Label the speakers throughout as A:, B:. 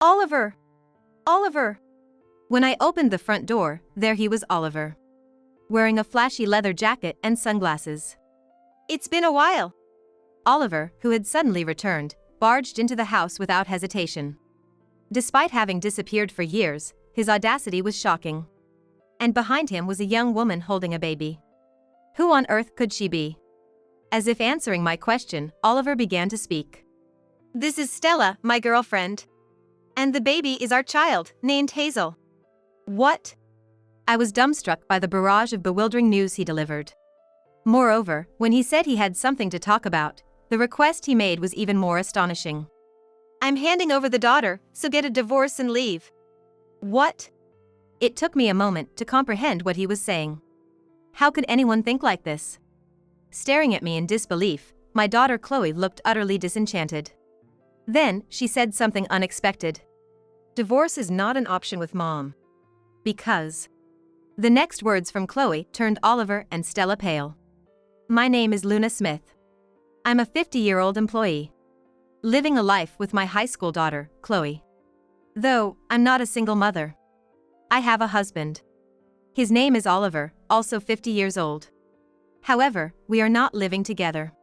A: Oliver! Oliver! When I opened the front door, there he was, Oliver, wearing a flashy leather jacket and sunglasses. It's been a while. Oliver, who had suddenly returned, barged into the house without hesitation. Despite having disappeared for years, his audacity was shocking. And behind him was a young woman holding a baby. Who on earth could she be? As if answering my question, Oliver began to speak. This is Stella, my girlfriend. And the baby is our child, named Hazel. What? I was dumbstruck by the barrage of bewildering news he delivered. Moreover, when he said he had something to talk about, the request he made was even more astonishing. I'm handing over the daughter, so get a divorce and leave. What? It took me a moment to comprehend what he was saying. How could anyone think like this? Staring at me in disbelief, my daughter Chloe looked utterly disenchanted. Then, she said something unexpected. Divorce is not an option with Mom. Because. The next words from Chloe turned Oliver and Stella pale. My name is Luna Smith. I'm a 50-year-old employee, living a life with my high school daughter, Chloe. Though, I'm not a single mother. I have a husband. His name is Oliver, also 50 years old. However, we are not living together.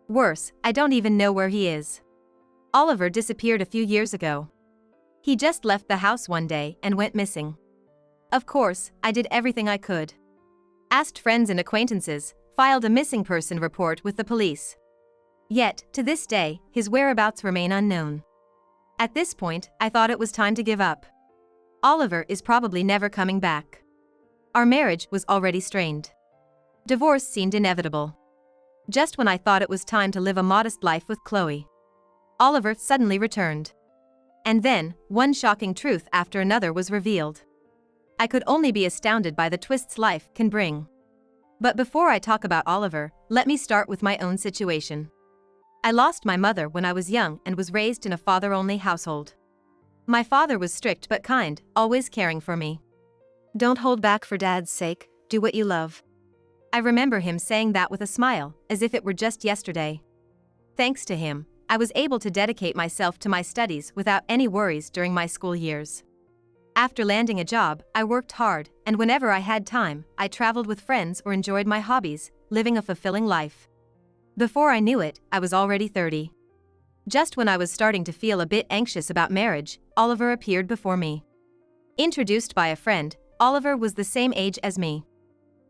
A: Worse, I don't even know where he is. Oliver disappeared a few years ago. He just left the house one day and went missing. Of course, I did everything I could. Asked friends and acquaintances, filed a missing person report with the police. Yet, to this day, his whereabouts remain unknown. At this point, I thought it was time to give up. Oliver is probably never coming back. Our marriage was already strained. Divorce seemed inevitable. Just when I thought it was time to live a modest life with Chloe, Oliver suddenly returned. And then, one shocking truth after another was revealed. I could only be astounded by the twists life can bring. But before I talk about Oliver, let me start with my own situation. I lost my mother when I was young and was raised in a father-only household. My father was strict but kind, always caring for me. Don't hold back for Dad's sake, do what you love. I remember him saying that with a smile, as if it were just yesterday. Thanks to him, I was able to dedicate myself to my studies without any worries during my school years. After landing a job, I worked hard, and whenever I had time, I traveled with friends or enjoyed my hobbies, living a fulfilling life. Before I knew it, I was already 30. Just when I was starting to feel a bit anxious about marriage, Oliver appeared before me. Introduced by a friend, Oliver was the same age as me.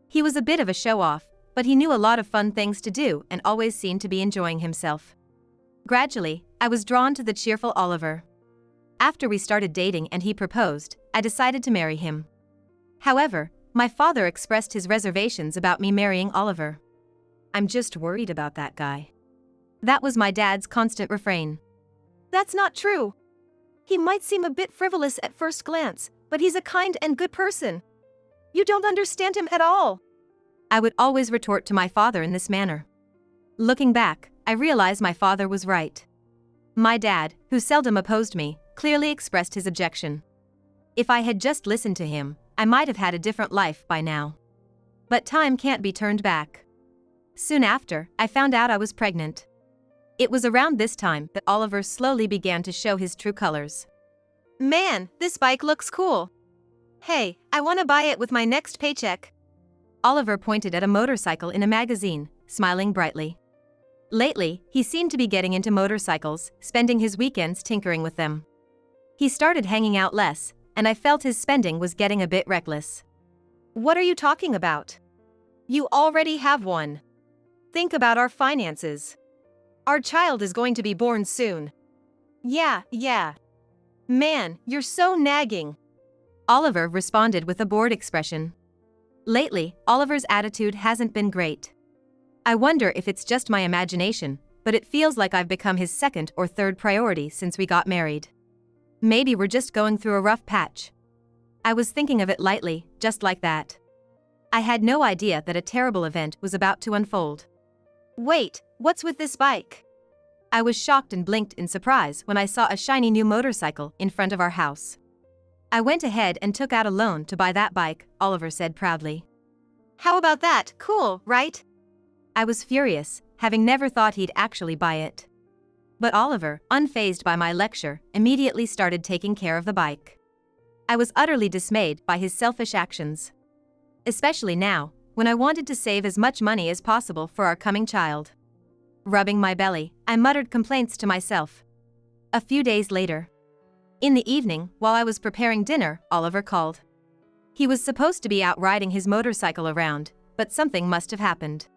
A: He was a bit of a show-off, but he knew a lot of fun things to do and always seemed to be enjoying himself. Gradually, I was drawn to the cheerful Oliver. After we started dating and he proposed, I decided to marry him. However, my father expressed his reservations about me marrying Oliver. I'm just worried about that guy. That was my dad's constant refrain. That's not true. He might seem a bit frivolous at first glance, but he's a kind and good person. You don't understand him at all. I would always retort to my father in this manner. Looking back, I realize my father was right. My dad, who seldom opposed me, clearly expressed his objection. If I had just listened to him, I might have had a different life by now. But time can't be turned back. Soon after, I found out I was pregnant. It was around this time that Oliver slowly began to show his true colors. Man, this bike looks cool. Hey, I want to buy it with my next paycheck. Oliver pointed at a motorcycle in a magazine, smiling brightly. Lately, he seemed to be getting into motorcycles, spending his weekends tinkering with them. He started hanging out less, and I felt his spending was getting a bit reckless. What are you talking about? You already have one. Think about our finances. Our child is going to be born soon. Yeah. Man, you're so nagging. Oliver responded with a bored expression. Lately, Oliver's attitude hasn't been great. I wonder if it's just my imagination, but it feels like I've become his second or third priority since we got married. Maybe we're just going through a rough patch. I was thinking of it lightly, just like that. I had no idea that a terrible event was about to unfold. Wait, what's with this bike? I was shocked and blinked in surprise when I saw a shiny new motorcycle in front of our house. I went ahead and took out a loan to buy that bike, Oliver said proudly. How about that? Cool, right? I was furious, having never thought he'd actually buy it. But Oliver, unfazed by my lecture, immediately started taking care of the bike. I was utterly dismayed by his selfish actions. Especially now, when I wanted to save as much money as possible for our coming child. Rubbing my belly, I muttered complaints to myself. A few days later. In the evening, while I was preparing dinner, Oliver called. He was supposed to be out riding his motorcycle around, but something must have happened.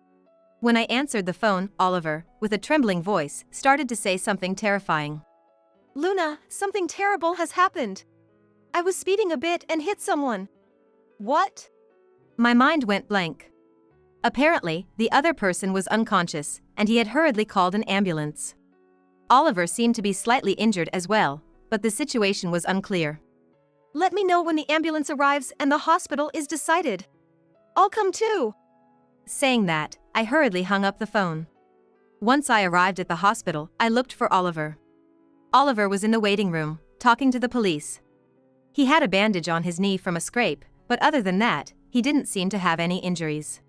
A: When I answered the phone, Oliver, with a trembling voice, started to say something terrifying.
B: Luna, something terrible has happened. I was speeding a bit and hit someone. What?
A: My mind went blank. Apparently, the other person was unconscious, and he had hurriedly called an ambulance. Oliver seemed to be slightly injured as well, but the situation was unclear.
B: Let me know when the ambulance arrives and the hospital is decided. I'll come too.
A: Saying that, I hurriedly hung up the phone. Once I arrived at the hospital, I looked for Oliver. Oliver was in the waiting room, talking to the police. He had a bandage on his knee from a scrape, but other than that, he didn't seem to have any injuries.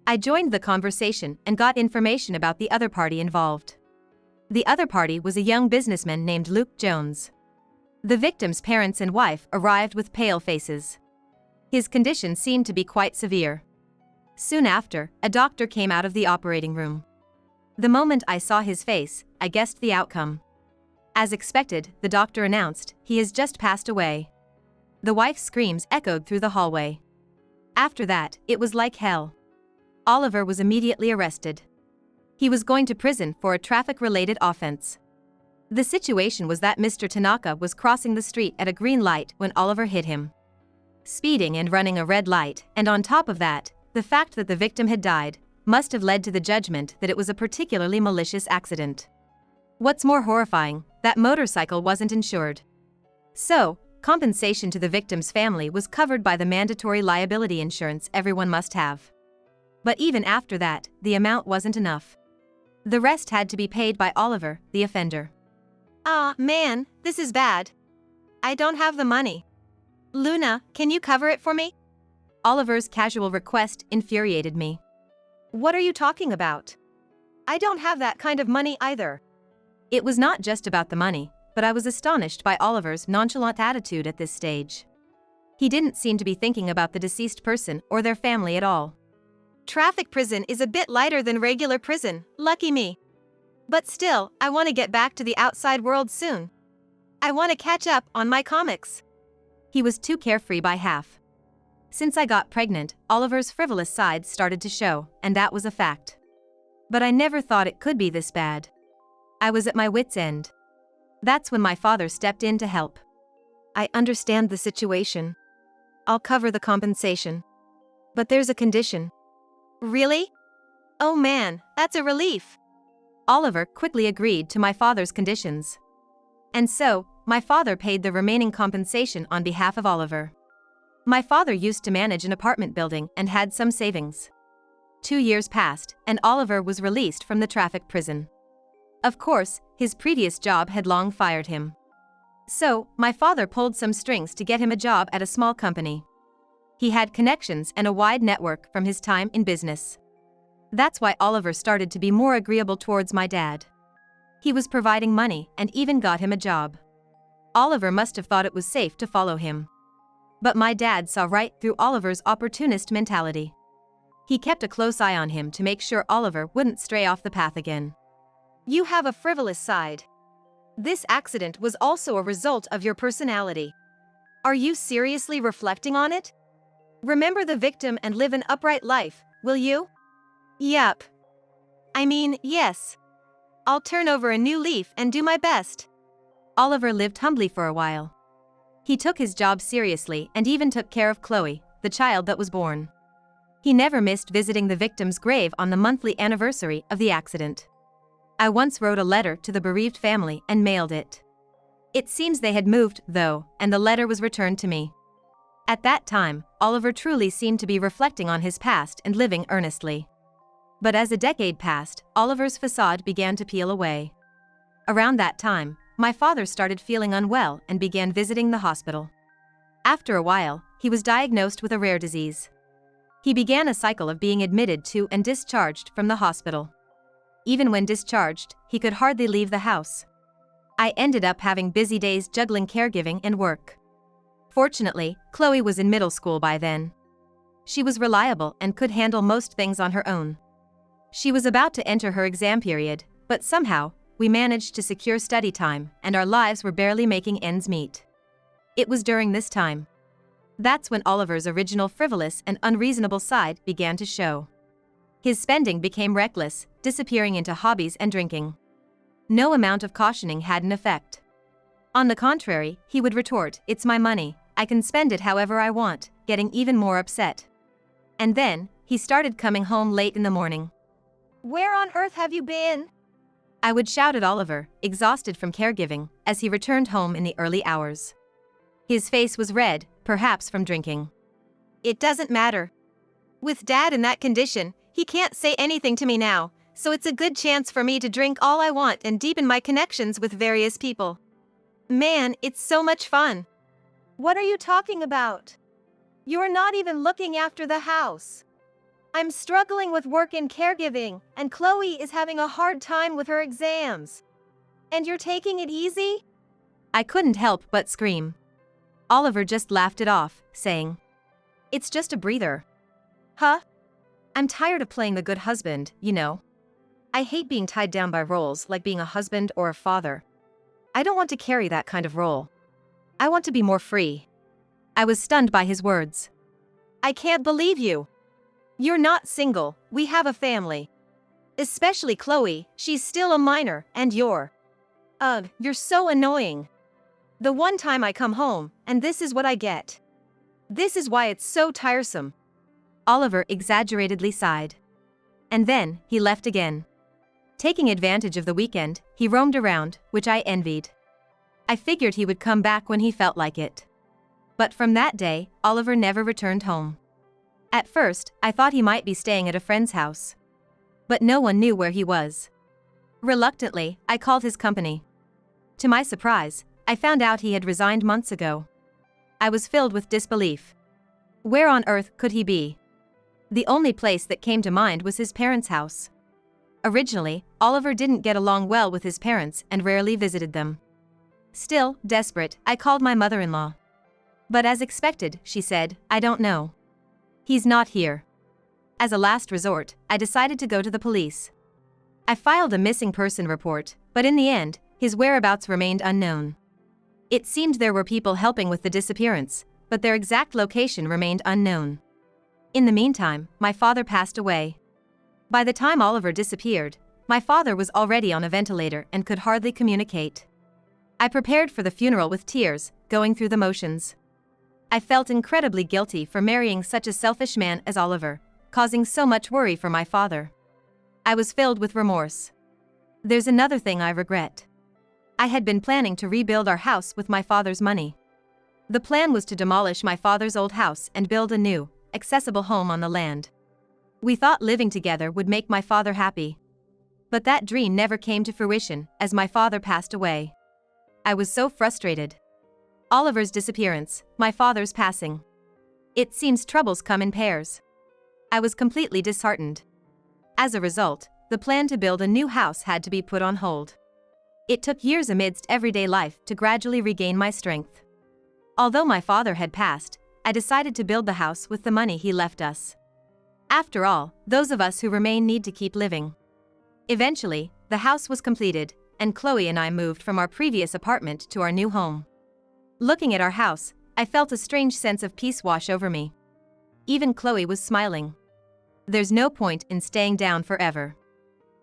A: I joined the conversation and got information about the other party involved. The other party was a young businessman named Luke Jones. The victim's parents and wife arrived with pale faces. His condition seemed to be quite severe. Soon after, a doctor came out of the operating room. The moment I saw his face, I guessed the outcome. As expected, the doctor announced, "He has just passed away." The wife's screams echoed through the hallway. After that, it was like hell. Oliver was immediately arrested. He was going to prison for a traffic-related offense. The situation was that Mr. Tanaka was crossing the street at a green light when Oliver hit him. Speeding and running a red light, and on top of that, the fact that the victim had died, must have led to the judgment that it was a particularly malicious accident. What's more horrifying, that motorcycle wasn't insured. So, compensation to the victim's family was covered by the mandatory liability insurance everyone must have. But even after that, the amount wasn't enough. The rest had to be paid by Oliver, the offender.
B: Ah, man, this is bad. I don't have the money. Luna, can you cover it for me?
A: Oliver's casual request infuriated me.
B: What are you talking about? I don't have that kind of money either.
A: It was not just about the money, but I was astonished by Oliver's nonchalant attitude at this stage. He didn't seem to be thinking about the deceased person or their family at all.
B: Traffic prison is a bit lighter than regular prison, lucky me. But still, I want to get back to the outside world soon. I want to catch up on my comics.
A: He was too carefree by half. Since I got pregnant, Oliver's frivolous side started to show, and that was a fact. But I never thought it could be this bad. I was at my wit's end. That's when my father stepped in to help.
B: I understand the situation. I'll cover the compensation. But there's a condition. Really? Oh man, that's a relief.
A: Oliver quickly agreed to my father's conditions. And so, my father paid the remaining compensation on behalf of Oliver. My father used to manage an apartment building and had some savings. 2 years passed, and Oliver was released from the traffic prison. Of course, his previous job had long fired him. So, my father pulled some strings to get him a job at a small company. He had connections and a wide network from his time in business. That's why Oliver started to be more agreeable towards my dad. He was providing money and even got him a job. Oliver must have thought it was safe to follow him. But my dad saw right through Oliver's opportunist mentality. He kept a close eye on him to make sure Oliver wouldn't stray off the path again.
B: You have a frivolous side. This accident was also a result of your personality. Are you seriously reflecting on it? Remember the victim and live an upright life, will you? Yup. I mean, yes. I'll turn over a new leaf and do my best.
A: Oliver lived humbly for a while. He took his job seriously and even took care of Chloe, the child that was born. He never missed visiting the victim's grave on the monthly anniversary of the accident. I once wrote a letter to the bereaved family and mailed it. It seems they had moved, though, and the letter was returned to me. At that time, Oliver truly seemed to be reflecting on his past and living earnestly. But as a decade passed, Oliver's facade began to peel away. Around that time, my father started feeling unwell and began visiting the hospital. After a while, he was diagnosed with a rare disease. He began a cycle of being admitted to and discharged from the hospital. even when discharged, he could hardly leave the house. I ended up having busy days juggling caregiving and work. Fortunately, Chloe was in middle school by then. She was reliable and could handle most things on her own. She was about to enter her exam period, but somehow, we managed to secure study time, and our lives were barely making ends meet. It was during this time. That's when Oliver's original frivolous and unreasonable side began to show. His spending became reckless, disappearing into hobbies and drinking. No amount of cautioning had an effect. On the contrary, he would retort, "It's my money, I can spend it however I want," getting even more upset. And then, he started coming home late in the morning.
B: Where on earth have you been?
A: I would shout at Oliver, exhausted from caregiving, as he returned home in the early hours. His face was red, perhaps from drinking.
B: It doesn't matter. With Dad in that condition, he can't say anything to me now, so it's a good chance for me to drink all I want and deepen my connections with various people. Man, it's so much fun. What are you talking about? You're not even looking after the house. I'm struggling with work and caregiving, and Chloe is having a hard time with her exams. And you're taking it easy?
A: I couldn't help but scream. Oliver just laughed it off, saying, "It's just a breather."
B: Huh?
A: I'm tired of playing the good husband, you know. I hate being tied down by roles like being a husband or a father. I don't want to carry that kind of role. I want to be more free. I was stunned by his words.
B: I can't believe you. You're not single, we have a family. Especially Chloe, she's still a minor, and you're... Ugh, you're so annoying. The one time I come home, and this is what I get. This is why it's so tiresome.
A: Oliver exaggeratedly sighed. And then, he left again. Taking advantage of the weekend, he roamed around, which I envied. I figured he would come back when he felt like it. But from that day, Oliver never returned home. At first, I thought he might be staying at a friend's house. But no one knew where he was. Reluctantly, I called his company. To my surprise, I found out he had resigned months ago. I was filled with disbelief. Where on earth could he be? The only place that came to mind was his parents' house. Originally, Oliver didn't get along well with his parents and rarely visited them. Still, desperate, I called my mother-in-law. But as expected, she said, "I don't know. He's not here." As a last resort, I decided to go to the police. I filed a missing person report, but in the end, his whereabouts remained unknown. It seemed there were people helping with the disappearance, but their exact location remained unknown. In the meantime, my father passed away. By the time Oliver disappeared, my father was already on a ventilator and could hardly communicate. I prepared for the funeral with tears, going through the motions. I felt incredibly guilty for marrying such a selfish man as Oliver, causing so much worry for my father. I was filled with remorse. There's another thing I regret. I had been planning to rebuild our house with my father's money. The plan was to demolish my father's old house and build a new, accessible home on the land. We thought living together would make my father happy. But that dream never came to fruition as my father passed away. I was so frustrated. Oliver's disappearance, my father's passing. It seems troubles come in pairs. I was completely disheartened. As a result, the plan to build a new house had to be put on hold. It took years amidst everyday life to gradually regain my strength. Although my father had passed, I decided to build the house with the money he left us. After all, those of us who remain need to keep living. Eventually, the house was completed, and Chloe and I moved from our previous apartment to our new home. Looking at our house, I felt a strange sense of peace wash over me. Even Chloe was smiling. There's no point in staying down forever.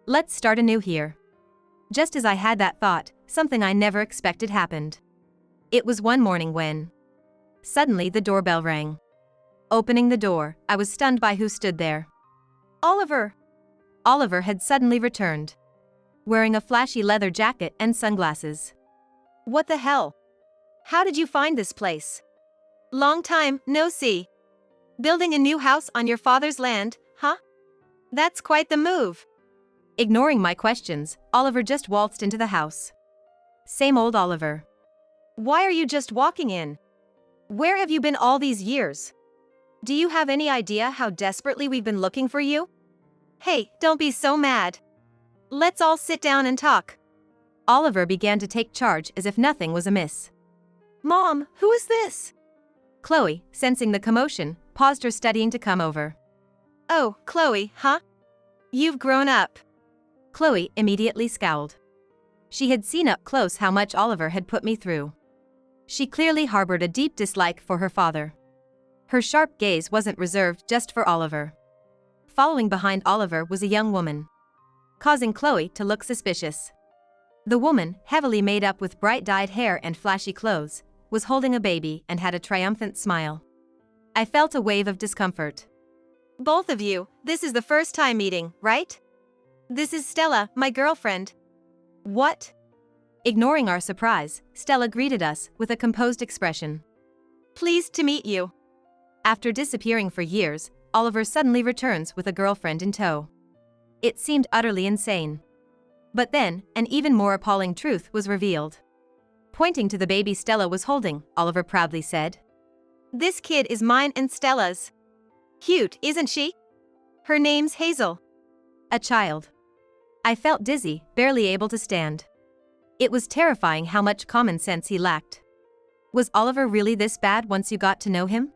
A: Let's start anew here. Just as I had that thought, something I never expected happened. It was one morning when... Suddenly the doorbell rang. Opening the door, I was stunned by who stood there.
B: Oliver!
A: Oliver had suddenly returned. Wearing a flashy leather jacket and sunglasses.
B: What the hell? How did you find this place? Long time, no see. Building a new house on your father's land, huh? That's quite the move.
A: Ignoring my questions, Oliver just waltzed into the house. Same old Oliver.
B: Why are you just walking in? Where have you been all these years? Do you have any idea how desperately we've been looking for you? Hey, don't be so mad. Let's all sit down and talk.
A: Oliver began to take charge as if nothing was amiss.
B: Mom, who is this?
A: Chloe, sensing the commotion, paused her studying to come over.
B: Oh, Chloe, huh? You've grown up.
A: Chloe immediately scowled. She had seen up close how much Oliver had put me through. She clearly harbored a deep dislike for her father. Her sharp gaze wasn't reserved just for Oliver. Following behind Oliver was a young woman, causing Chloe to look suspicious. The woman, heavily made up with bright dyed hair and flashy clothes, was holding a baby and had a triumphant smile. I felt a wave of discomfort.
B: Both of you, this is the first time meeting, right? This is Stella, my girlfriend. What?
A: Ignoring our surprise, Stella greeted us with a composed expression.
B: Pleased to meet you.
A: After disappearing for years, Oliver suddenly returns with a girlfriend in tow. It seemed utterly insane. But then, an even more appalling truth was revealed. Pointing to the baby Stella was holding, Oliver proudly said,
B: This kid is mine and Stella's. Cute, isn't she? Her name's Hazel.
A: A child. I felt dizzy, barely able to stand. It was terrifying how much common sense he lacked. Was Oliver really this bad once you got to know him?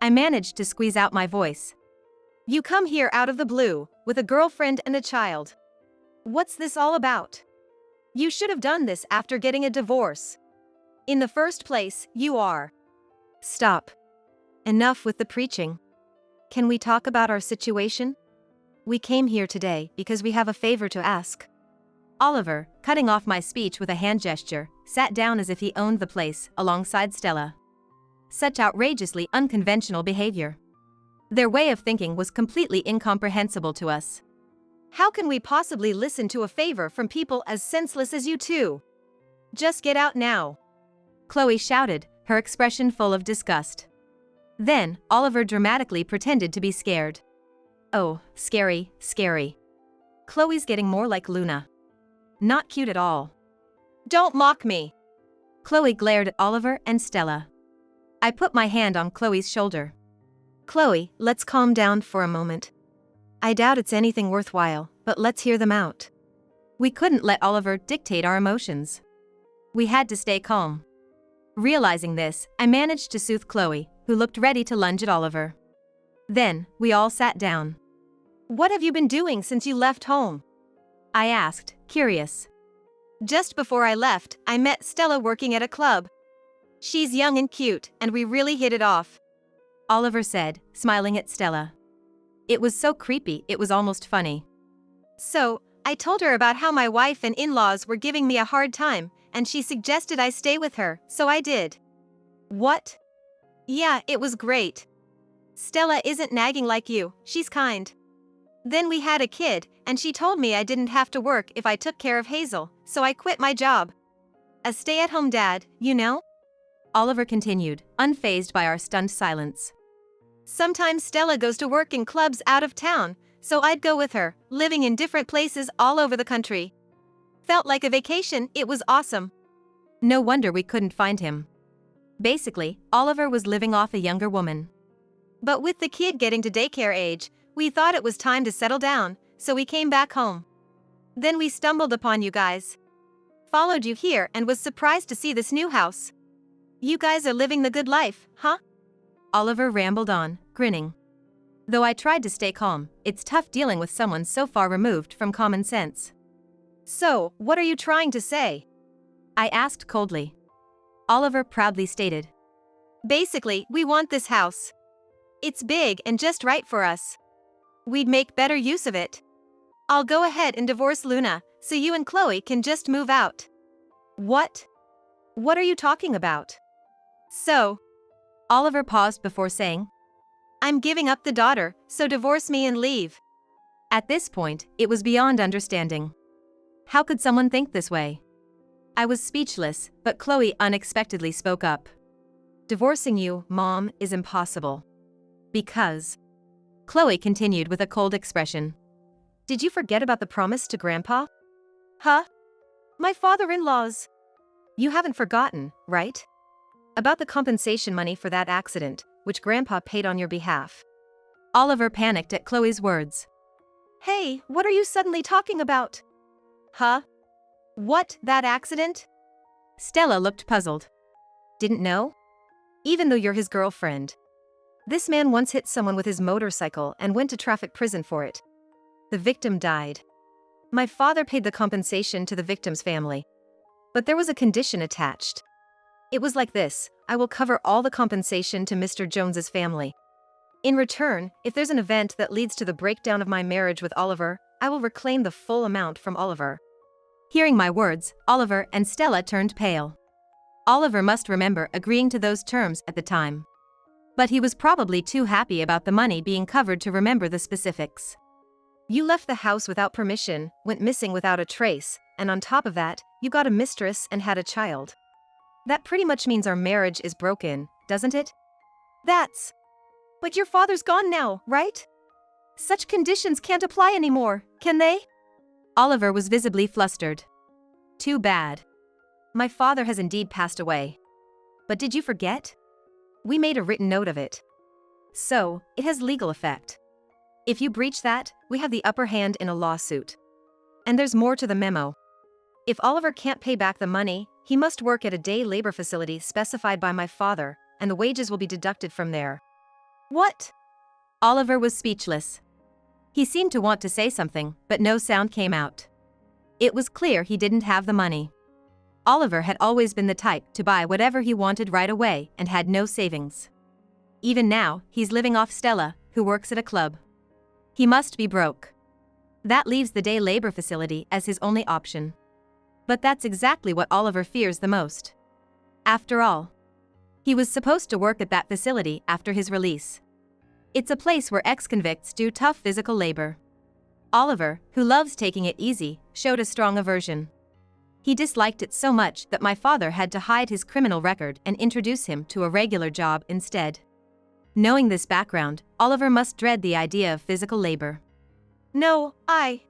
A: I managed to squeeze out my voice.
B: You come here out of the blue, with a girlfriend and a child. What's this all about? You should have done this after getting a divorce. In the first place, you are.
A: Stop. Enough with the preaching. Can we talk about our situation? We came here today because we have a favor to ask. Oliver, cutting off my speech with a hand gesture, sat down as if he owned the place, alongside Stella. Such outrageously unconventional behavior. Their way of thinking was completely incomprehensible to us.
B: How can we possibly listen to a favor from people as senseless as you two? Just get out now.
A: Chloe shouted, her expression full of disgust. Then, Oliver dramatically pretended to be scared. Oh, scary, scary. Chloe's getting more like Luna. Not cute at all.
B: Don't mock me.
A: Chloe glared at Oliver and Stella. I put my hand on Chloe's shoulder. Chloe, let's calm down for a moment. I doubt it's anything worthwhile, but let's hear them out. We couldn't let Oliver dictate our emotions. We had to stay calm. Realizing this, I managed to soothe Chloe, who looked ready to lunge at Oliver. Then, we all sat down.
B: What have you been doing since you left home?
A: I asked, curious.
B: Just before I left, I met Stella working at a club. She's young and cute, and we really hit it off.
A: Oliver said, smiling at Stella. It was so creepy, it was almost funny.
B: So, I told her about how my wife and in-laws were giving me a hard time, and she suggested I stay with her, so I did. What? Yeah, it was great. Stella isn't nagging like you, she's kind. Then we had a kid, and she told me I didn't have to work if I took care of Hazel, so I quit my job. A stay-at-home dad, you know?
A: Oliver continued, unfazed by our stunned silence.
B: Sometimes Stella goes to work in clubs out of town, so I'd go with her, living in different places all over the country. Felt like a vacation, it was awesome.
A: No wonder we couldn't find him. Basically, Oliver was living off a younger woman.
B: But with the kid getting to daycare age, we thought it was time to settle down, so we came back home. Then we stumbled upon you guys. Followed you here and was surprised to see this new house. You guys are living the good life, huh?
A: Oliver rambled on, grinning. Though I tried to stay calm, it's tough dealing with someone so far removed from common sense.
B: So, what are you trying to say?
A: I asked coldly. Oliver proudly stated.
B: Basically, we want this house. It's big and just right for us. We'd make better use of it. I'll go ahead and divorce Luna, so you and Chloe can just move out. What? What are you talking about? So,
A: Oliver paused before saying,
B: I'm giving up the daughter, so divorce me and leave.
A: At this point, it was beyond understanding. How could someone think this way? I was speechless, but Chloe unexpectedly spoke up. Divorcing you, Mom, is impossible. Because... Chloe continued with a cold expression. Did you forget about the promise to Grandpa?
B: Huh? My father-in-law's.
A: You haven't forgotten, right? About the compensation money for that accident, which Grandpa paid on your behalf. Oliver panicked at Chloe's words.
B: Hey, what are you suddenly talking about? Huh? What, that accident?
A: Stella looked puzzled.
B: Didn't know? Even though you're his girlfriend. This man once hit someone with his motorcycle and went to traffic prison for it. The victim died. My father paid the compensation to the victim's family. But there was a condition attached. It was like this: I will cover all the compensation to Mr. Jones's family. In return, if there's an event that leads to the breakdown of my marriage with Oliver, I will reclaim the full amount from Oliver.
A: Hearing my words, Oliver and Stella turned pale. Oliver must remember agreeing to those terms at the time. But he was probably too happy about the money being covered to remember the specifics.
B: You left the house without permission, went missing without a trace, and on top of that, you got a mistress and had a child. That pretty much means our marriage is broken, doesn't it? But your father's gone now, right? Such conditions can't apply anymore, can they?
A: Oliver was visibly flustered.
B: Too bad. My father has indeed passed away. But did you forget? We made a written note of it. So, it has legal effect. If you breach that, we have the upper hand in a lawsuit. And there's more to the memo. If Oliver can't pay back the money, he must work at a day labor facility specified by my father, and the wages will be deducted from there. What?
A: Oliver was speechless. He seemed to want to say something, but no sound came out. It was clear he didn't have the money. Oliver had always been the type to buy whatever he wanted right away and had no savings. Even now, he's living off Stella, who works at a club. He must be broke. That leaves the day labor facility as his only option. But that's exactly what Oliver fears the most. After all, he was supposed to work at that facility after his release. It's a place where ex-convicts do tough physical labor. Oliver, who loves taking it easy, showed a strong aversion. He disliked it so much that my father had to hide his criminal record and introduce him to a regular job instead. Knowing this background, Oliver must dread the idea of physical labor.
B: No, I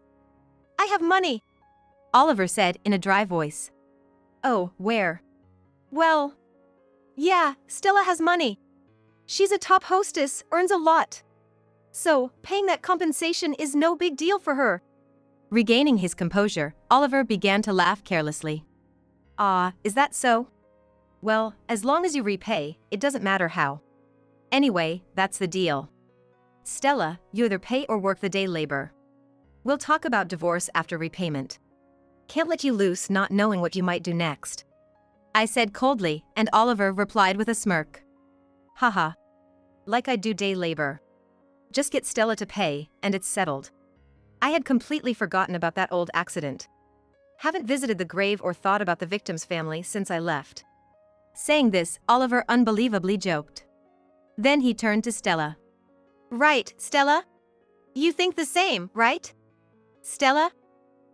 B: have money,
A: Oliver said in a dry voice.
B: Oh, where? Well, yeah, Stella has money. She's a top hostess, earns a lot. So, paying that compensation is no big deal for her.
A: Regaining his composure, Oliver began to laugh carelessly.
B: Ah, is that so? Well, as long as you repay, it doesn't matter how. Anyway, that's the deal. Stella, you either pay or work the day labor. We'll talk about divorce after repayment. Can't let you loose not knowing what you might do next.
A: I said coldly, and Oliver replied with a smirk.
B: Haha. Like I'd do day labor. Just get Stella to pay, and it's settled. I had completely forgotten about that old accident. Haven't visited the grave or thought about the victim's family since I left.
A: Saying this, Oliver unbelievably joked. Then he turned to Stella.
B: Right, Stella? You think the same, right? Stella?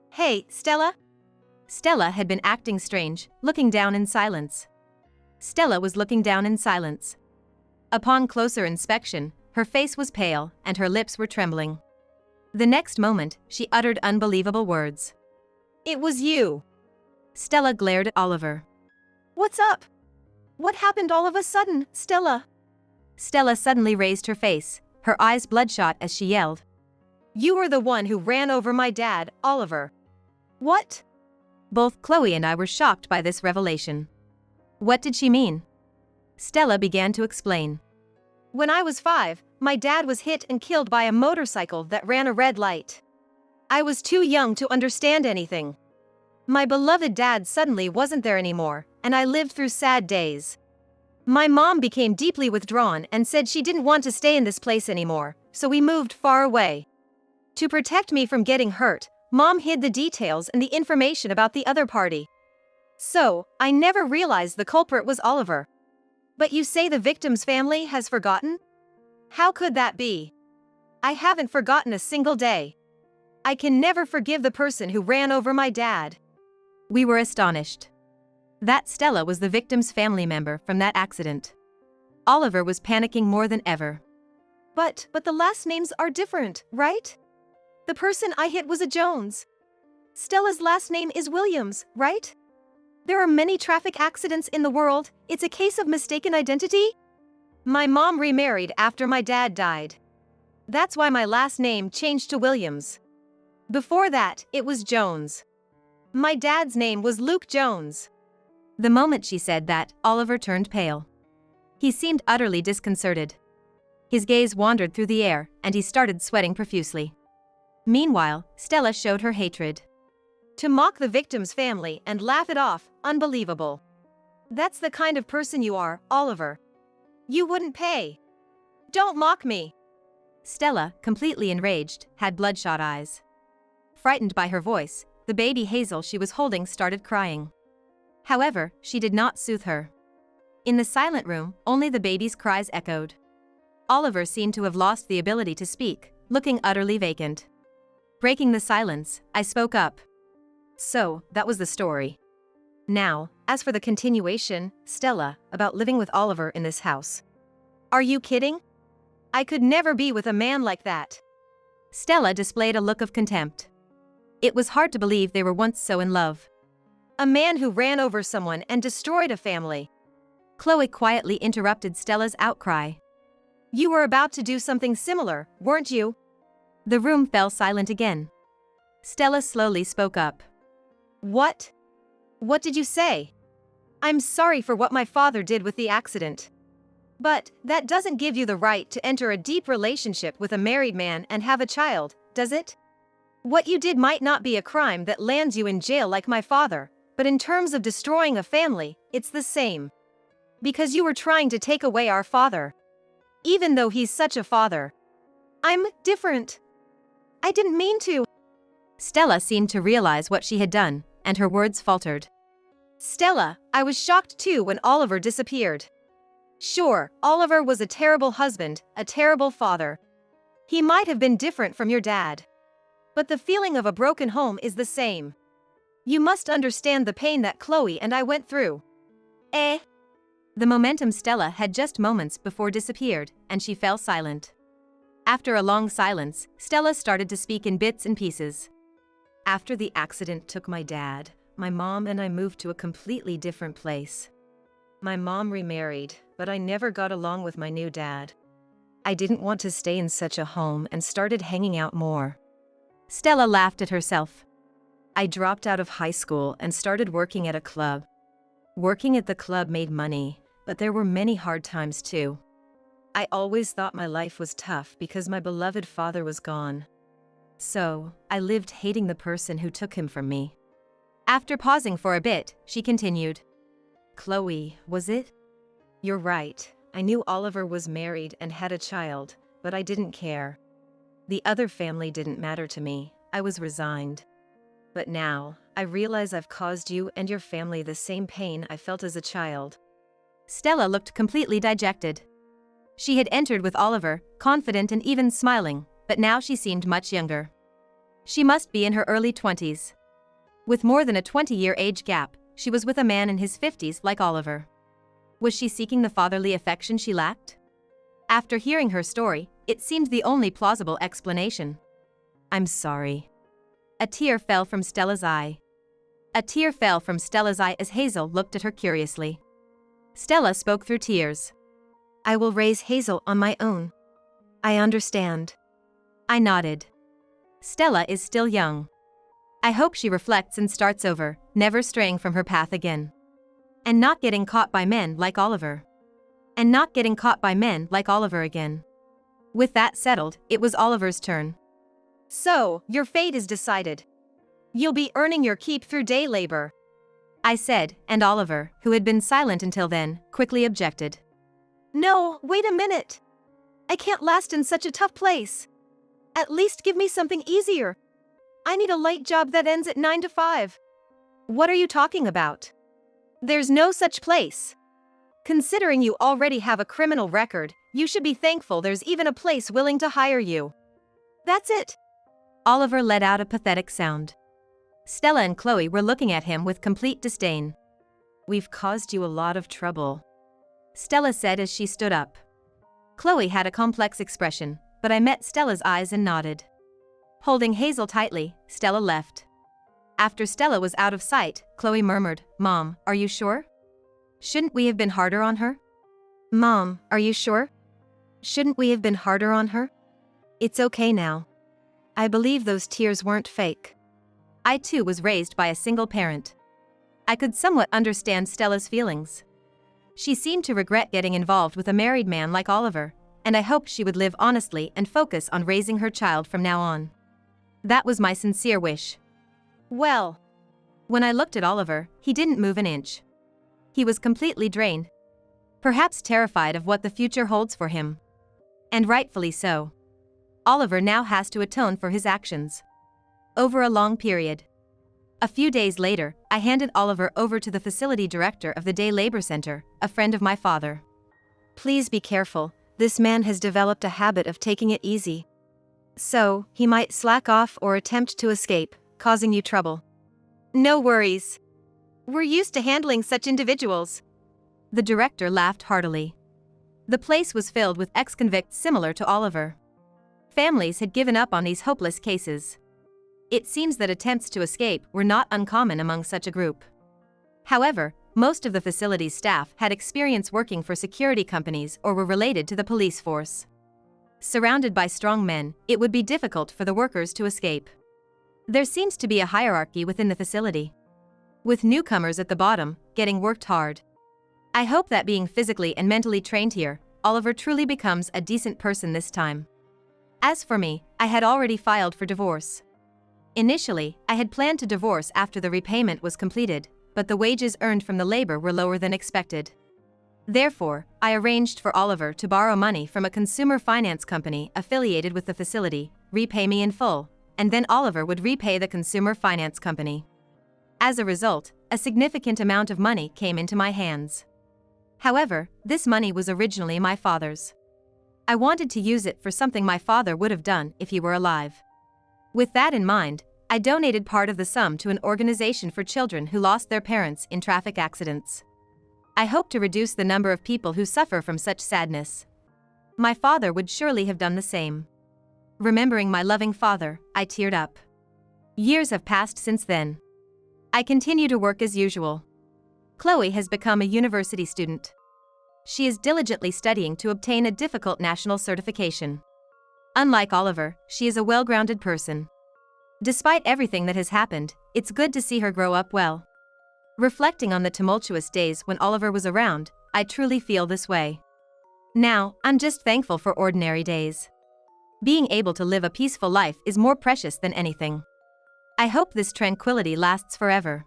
B: Hey, Stella?
A: Stella had been acting strange, looking down in silence. Stella was looking down in silence. Upon closer inspection, her face was pale and her lips were trembling. The next moment, she uttered unbelievable words.
B: It was you.
A: Stella glared at Oliver.
B: What's up? What happened all of a sudden, Stella?
A: Stella suddenly raised her face, her eyes bloodshot as she yelled.
B: You were the one who ran over my dad, Oliver. What?
A: Both Chloe and I were shocked by this revelation. What did she mean? Stella began to explain.
B: When I was 5, my dad was hit and killed by a motorcycle that ran a red light. I was too young to understand anything. My beloved dad suddenly wasn't there anymore, and I lived through sad days. My mom became deeply withdrawn and said she didn't want to stay in this place anymore, so we moved far away. To protect me from getting hurt, Mom hid the details and the information about the other party. So, I never realized the culprit was Oliver. But you say the victim's family has forgotten? How could that be? I haven't forgotten a single day. I can never forgive the person who ran over my dad.
A: We were astonished. That Stella was the victim's family member from that accident. Oliver was panicking more than ever.
B: But the last names are different, right? The person I hit was a Jones. Stella's last name is Williams, right? There are many traffic accidents in the world. It's a case of mistaken identity? My mom remarried after my dad died. That's why my last name changed to Williams. Before that, it was Jones. My dad's name was Luke Jones.
A: The moment she said that, Oliver turned pale. He seemed utterly disconcerted. His gaze wandered through the air, and he started sweating profusely. Meanwhile, Stella showed her hatred.
B: To mock the victim's family and laugh it off, unbelievable. That's the kind of person you are, Oliver. You wouldn't pay. Don't mock me.
A: Stella, completely enraged, had bloodshot eyes. Frightened by her voice, the baby Hazel she was holding started crying. However, she did not soothe her. In the silent room, only the baby's cries echoed. Oliver seemed to have lost the ability to speak, looking utterly vacant. Breaking the silence, I spoke up. So, that was the story. Now, as for the continuation, Stella, about living with Oliver in this house.
B: Are you kidding? I could never be with a man like that.
A: Stella displayed a look of contempt. It was hard to believe they were once so in love.
B: A man who ran over someone and destroyed a family.
A: Chloe quietly interrupted Stella's outcry.
B: You were about to do something similar, weren't you?
A: The room fell silent again. Stella slowly spoke up.
B: What? What did you say? I'm sorry for what my father did with the accident. But that doesn't give you the right to enter a deep relationship with a married man and have a child, does it? What you did might not be a crime that lands you in jail like my father, but in terms of destroying a family, it's the same. Because you were trying to take away our father. Even though he's such a father. I'm different. I didn't mean to.
A: Stella seemed to realize what she had done, and her words faltered.
B: Stella, I was shocked too when Oliver disappeared. Sure, Oliver was a terrible husband, a terrible father. He might have been different from your dad. But the feeling of a broken home is the same. You must understand the pain that Chloe and I went through.
A: The momentum Stella had just moments before disappeared, and she fell silent. After a long silence, Stella started to speak in bits and pieces. After the accident took my dad, my mom and I moved to a completely different place. My mom remarried, but I never got along with my new dad. I didn't want to stay in such a home and started hanging out more. Stella laughed at herself. I dropped out of high school and started working at a club. Working at the club made money, but there were many hard times too. I always thought my life was tough because my beloved father was gone. So, I lived hating the person who took him from me. After pausing for a bit, she continued. Chloe, was it? You're right, I knew Oliver was married and had a child, but I didn't care. The other family didn't matter to me, I was resigned. But now, I realize I've caused you and your family the same pain I felt as a child. Stella looked completely dejected. She had entered with Oliver, confident and even smiling, but now she seemed much younger. She must be in her early 20s. With more than a 20-year age gap, she was with a man in his 50s like Oliver. Was she seeking the fatherly affection she lacked? After hearing her story, it seemed the only plausible explanation. I'm sorry. A tear fell from Stella's eye. A tear fell from Stella's eye as Hazel looked at her curiously. Stella spoke through tears. I will raise Hazel on my own. I understand. I nodded. Stella is still young. I hope she reflects and starts over, never straying from her path again. And not getting caught by men like Oliver. And not getting caught by men like Oliver again. With that settled, it was Oliver's turn.
B: So, your fate is decided. You'll be earning your keep through day labor.
A: I said, and Oliver, who had been silent until then, quickly objected.
B: No, wait a minute. I can't last in such a tough place. At least give me something easier. I need a light job that ends at 9 to 5.
A: What are you talking about?
B: There's no such place. Considering you already have a criminal record, you should be thankful there's even a place willing to hire you. That's it.
A: Oliver let out a pathetic sound. Stella and Chloe were looking at him with complete disdain. We've caused you a lot of trouble, Stella said as she stood up. Chloe had a complex expression, but I met Stella's eyes and nodded. Holding Hazel tightly, Stella left. After Stella was out of sight, Chloe murmured, Mom, are you sure? Shouldn't we have been harder on her? Mom, are you sure? Shouldn't we have been harder on her? It's okay now. I believe those tears weren't fake. I too was raised by a single parent. I could somewhat understand Stella's feelings. She seemed to regret getting involved with a married man like Oliver, and I hoped she would live honestly and focus on raising her child from now on. That was my sincere wish.
B: Well,
A: when I looked at Oliver, he didn't move an inch. He was completely drained. Perhaps terrified of what the future holds for him. And rightfully so. Oliver now has to atone for his actions. Over a long period. A few days later, I handed Oliver over to the facility director of the Day Labor Center, a friend of my father.
B: Please be careful, this man has developed a habit of taking it easy. So, he might slack off or attempt to escape, causing you trouble.
A: No worries.
B: We're used to handling such individuals.
A: The director laughed heartily. The place was filled with ex-convicts similar to Oliver. Families had given up on these hopeless cases. It seems that attempts to escape were not uncommon among such a group. However, most of the facility's staff had experience working for security companies or were related to the police force. Surrounded by strong men, it would be difficult for the workers to escape. There seems to be a hierarchy within the facility, with newcomers at the bottom, getting worked hard. I hope that being physically and mentally trained here, Oliver truly becomes a decent person this time. As for me, I had already filed for divorce. Initially, I had planned to divorce after the repayment was completed, but the wages earned from the labor were lower than expected. Therefore, I arranged for Oliver to borrow money from a consumer finance company affiliated with the facility, repay me in full, and then Oliver would repay the consumer finance company. As a result, a significant amount of money came into my hands. However, this money was originally my father's. I wanted to use it for something my father would have done if he were alive. With that in mind, I donated part of the sum to an organization for children who lost their parents in traffic accidents. I hope to reduce the number of people who suffer from such sadness. My father would surely have done the same. Remembering my loving father, I teared up. Years have passed since then. I continue to work as usual. Chloe has become a university student. She is diligently studying to obtain a difficult national certification. Unlike Oliver, she is a well-grounded person. Despite everything that has happened, it's good to see her grow up well. Reflecting on the tumultuous days when Oliver was around, I truly feel this way. Now, I'm just thankful for ordinary days. Being able to live a peaceful life is more precious than anything. I hope this tranquility lasts forever.